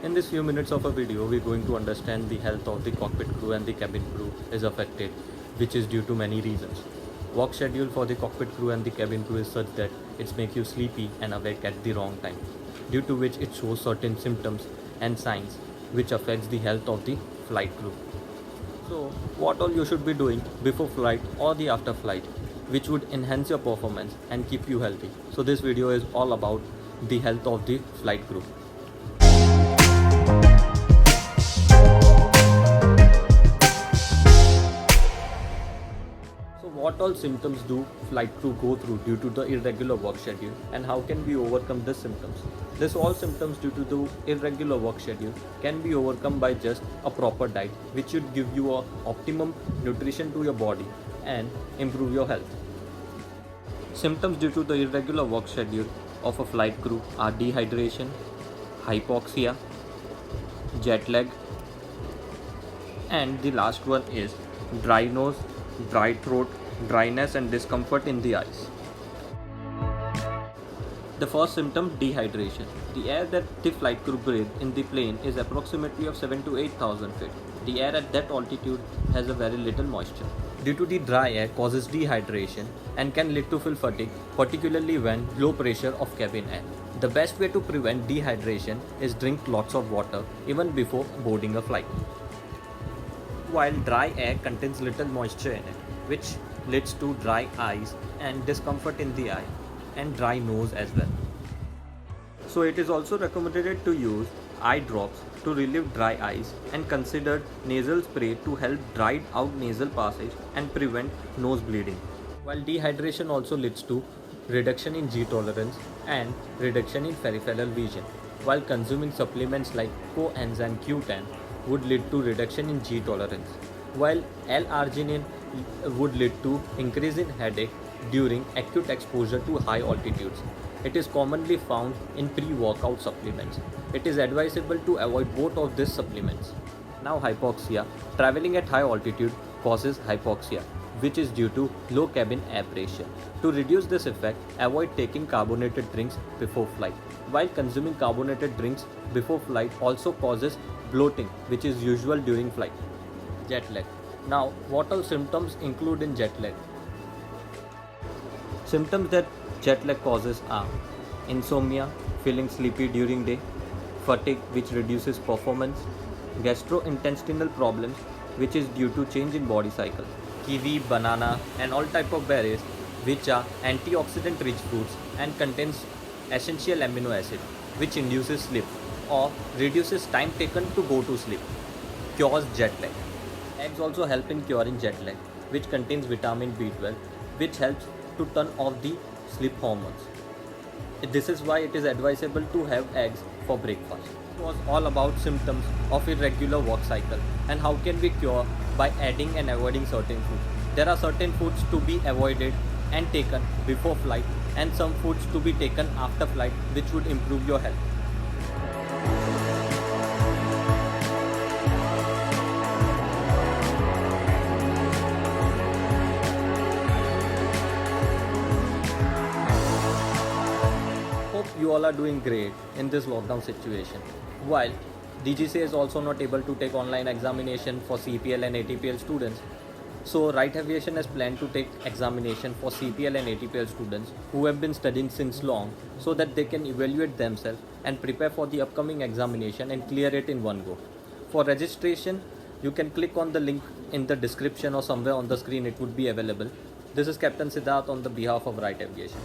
In this few minutes of a video, we're going to understand the health of the cockpit crew and the cabin crew is affected, which is due to many reasons. Work schedule for the cockpit crew and the cabin crew is such that it makes you sleepy and awake at the wrong time, due to which it shows certain symptoms and signs which affects the health of the flight crew. So, what all you should be doing before flight or the after flight, which would enhance your performance and keep you healthy. So this video is all about the health of the flight crew. So what all symptoms do flight crew go through due to the irregular work schedule, and how can we overcome these symptoms? This all symptoms due to the irregular work schedule can be overcome by just a proper diet, which should give you a optimum nutrition to your body and improve your health. Symptoms due to the irregular work schedule of a flight crew are dehydration, hypoxia, jet lag, and the last one is dry nose, dry throat, dryness and discomfort in the eyes. The first symptom, dehydration. The air that the flight crew breathe in the plane is approximately of 7 to 8,000 feet. The air at that altitude has a very little moisture. Due to the dry air causes dehydration and can lead to fuel fatigue, particularly when low pressure of cabin air. The best way to prevent dehydration is drink lots of water even before boarding a flight. While dry air contains little moisture in it, which leads to dry eyes and discomfort in the eye and dry nose as well. So it is also recommended to use eye drops to relieve dry eyes and consider nasal spray to help dry out nasal passage and prevent nose bleeding. While dehydration also leads to reduction in G tolerance and reduction in peripheral vision, while consuming supplements like coenzyme Q10 would lead to reduction in G tolerance, while L-arginine would lead to increase in headache during acute exposure to high altitudes. It is commonly found in pre-workout supplements. It is advisable to avoid both of these supplements. Now hypoxia. Traveling at high altitude causes hypoxia, which is due to low cabin air pressure. To reduce this effect, avoid taking carbonated drinks before flight. While consuming carbonated drinks before flight also causes bloating, which is usual during flight. Jet lag. Now, what all symptoms include in jet lag? Symptoms that jet lag causes are insomnia, feeling sleepy during day, fatigue which reduces performance, gastrointestinal problems which is due to change in body cycle, kiwi, banana and all type of berries which are antioxidant rich fruits and contains essential amino acid which induces sleep or reduces time taken to go to sleep, cures jet lag. Eggs also help in curing jet lag, which contains vitamin B12 which helps to turn off the sleep hormones. This is why it is advisable to have eggs for breakfast. It was all about symptoms of irregular work cycle and how can we cure by adding and avoiding certain foods. There are certain foods to be avoided and taken before flight and some foods to be taken after flight which would improve your health. You all are doing great in this lockdown situation. While DGCA is also not able to take online examination for CPL and ATPL students, so WRIGHT Aviation has planned to take examination for CPL and ATPL students who have been studying since long, so that they can evaluate themselves and prepare for the upcoming examination and clear it in one go. For registration, you can click on the link in the description or somewhere on the screen, it would be available. This is Captain Siddharth on the behalf of WRIGHT Aviation.